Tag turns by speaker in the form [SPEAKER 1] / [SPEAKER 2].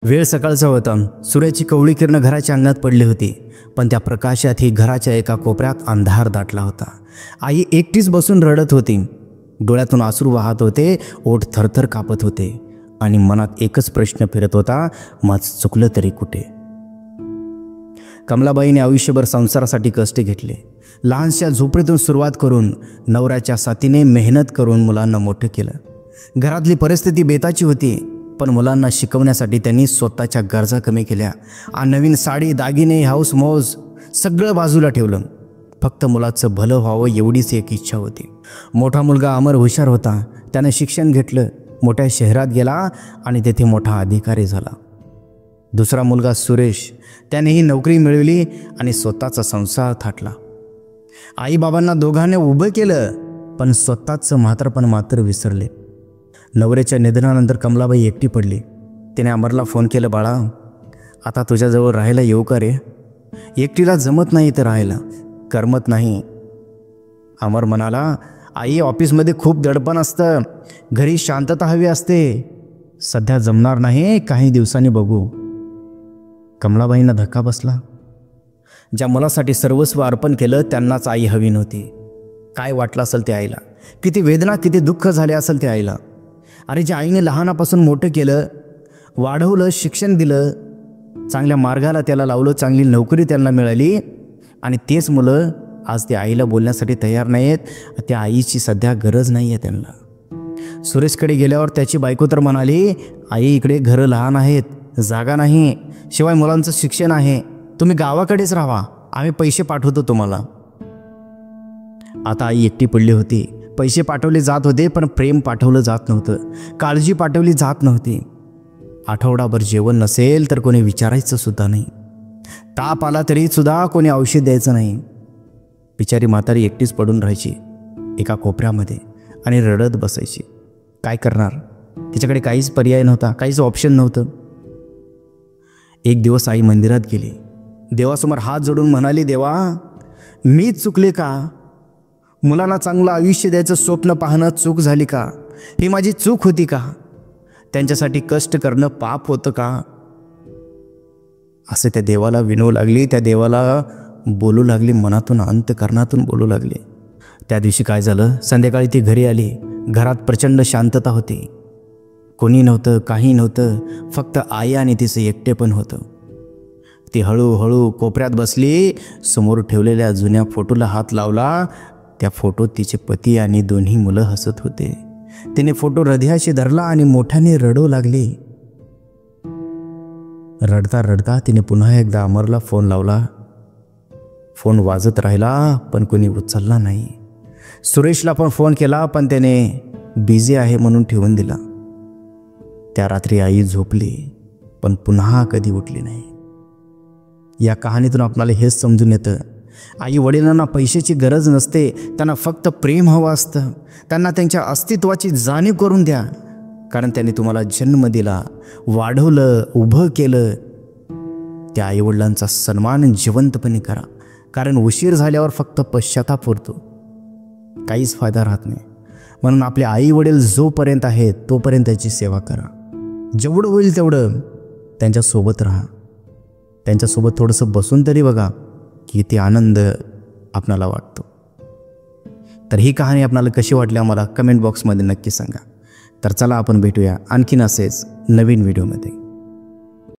[SPEAKER 1] वेळ सकाळचा होता. सूर्याची कवळी किरणं घराच्या अंगणात पडली होती, पण त्या प्रकाशातही घराच्या एका कोपऱ्यात अंधार दाटला होता. आई एकटीच बसून रडत होती. डोळ्यातून अश्रू वाहत होते, ओठ थरथर कापत होते आणि मनात एकच प्रश्न फिरत होता, माझं चुकलं तरी कुठे. कमलाबाईने आयुष्यभर संसारासाठी कष्ट घेतले. लहानशा झोपडीतून सुरुवात करून नवऱ्याच्या साथीने मेहनत करून मुलांना मोठं केलं. घरातली परिस्थिती बेताची होती, पण मुलांना शिकवण्यासाठी त्यांनी स्वतःच्या गरजा कमी केल्या. नवीन साडी, दागिने, हाऊस मौज सगळं बाजूला ठेवलं. फक्त मुलाचं भलं व्हावं एवढीच एक इच्छा होती. मोठा मुलगा अमर हुशार होता. त्याने शिक्षण घेतलं, मोठ्या शहरात गेला आणि तेथे मोठा अधिकारी झाला. दुसरा मुलगा सुरेश, त्यानेही नोकरी मिळवली आणि स्वतःचा संसार थाटला. आईबाबांना दोघांनी उभं केलं, पण स्वतःचं म्हातारपण मात्र विसरले. नवऱ्याच्या निधनानंतर कमलाबाई एकटी पडली. तिने अमरला फोन केलं, बाळा आता तुझ्याजवळ राहायला येऊ का रे? एकटीला जमत नाही तर राहायला, करमत नाही. अमर म्हणाला, आई ऑफिसमध्ये खूप दडपण असतं, घरी शांतता हवी असते, सध्या जमणार नाही, काही दिवसांनी बघू. कमलाबाईंना धक्का बसला. ज्या मुलासाठी सर्वस्व अर्पण केलं त्यांनाच आई हवी नव्हती. काय वाटलं असेल ते आईला, किती वेदना, किती दुःख झाले असेल ते आईला. अरे ज्या आईने लहानापासून मोठं केलं, वाढवलं, शिक्षण दिलं, चांगल्या मार्गाला त्याला लावलं, चांगली नोकरी त्यांना मिळाली, आणि तेच मुलं आज त्या आईला बोलण्यासाठी तयार नाही आहेत. त्या आईची सध्या गरज नाही आहे त्यांना. सुरेशकडे गेल्यावर त्याची बायको तर म्हणाली, आई इकडे घरं लहान आहेत, जागा नाही, शिवाय मुलांचं शिक्षण आहे, तुम्ही गावाकडेच राहा, आम्ही पैसे पाठवतो तुम्हाला. आता आई एकटी पडली होती. पैसे पाठवले जात होते, पण प्रेम पाठवलं जात नव्हतं, काळजी पाठवली जात नव्हती. आठवडाभर जेवण नसेल तर कोणी विचारायचं सुद्धा नाही. ताप आला तरी सुद्धा कोणी औषध द्यायचं नाही. बिचारी म्हातारी एकटीच पडून राहायची एका कोपऱ्यामध्ये आणि रडत बसायची. काय करणार? तिच्याकडे काहीच पर्याय नव्हता, काहीच ऑप्शन नव्हतं. एक दिवस आई मंदिरात गेली. देवासमोर हात जोडून म्हणाली, देवा मीच चुकले का? मुलांना चांगलं आयुष्य द्यायचं स्वप्न पाहणं चूक झाली का? ही माझी चूक होती का? त्यांच्यासाठी कष्ट करणं पाप होतं का? असे त्या देवाला विनवू लागली. त्या देवाला बोलू लागली, मनातून अंतःकरणातून बोलू लागली. त्या दिवशी काय झालं, संध्याकाळी ती घरी आली. घरात प्रचंड शांतता होती. कोणी नव्हतं, काही नव्हतं, फक्त आई आणि तिचं एकटेपण होतं. ती हळूहळू कोपऱ्यात बसली. समोर ठेवलेल्या जुन्या फोटोला हात लावला. त्या फोटोत तिचे पती आणि दोन्ही मुलं हसत होते. तिने फोटो हृदयाशी धरला आणि मोठ्याने रडू लागली. रडता रडता तिने पुन्हा एकदा अमरला फोन लावला. फोन वाजत राहिला, पण कोणी उचलला नाही. सुरेशला पण फोन केला, पण त्याने बिझी आहे म्हणून ठेवून दिला. त्या रात्री आई झोपली, पण पुन्हा कधी उठली नाही. या कहाणीतून आपल्याला हेच समजून येतं, आई वडिलांना पैशाची गरज नसते, त्यांना फक्त प्रेम हवं असतं. त्यांना त्यांच्या अस्तित्वाची जाणीव करून द्या, कारण त्यांनी तुम्हाला जन्म दिला, वाढवलं, उभं केलं. त्या आईवडिलांचा सन्मान जिवंतपणे करा, कारण उशीर झाल्यावर फक्त पश्चाताप होतो, काहीच फायदा राहत नाही. म्हणून आपले आई वडील जोपर्यंत आहेत तोपर्यंत त्याची सेवा करा. जेवढं होईल तेवढं त्यांच्यासोबत राहा. त्यांच्यासोबत थोडंसं बसून तरी बघा, किती आनंद आपणाला वाटतो. तर ही कहाणी आपणाला कशी वाटली आम्हाला कमेंट बॉक्समध्ये नक्की सांगा. तर चला आपण भेटूया आणखीन असेच नवीन व्हिडिओमध्ये.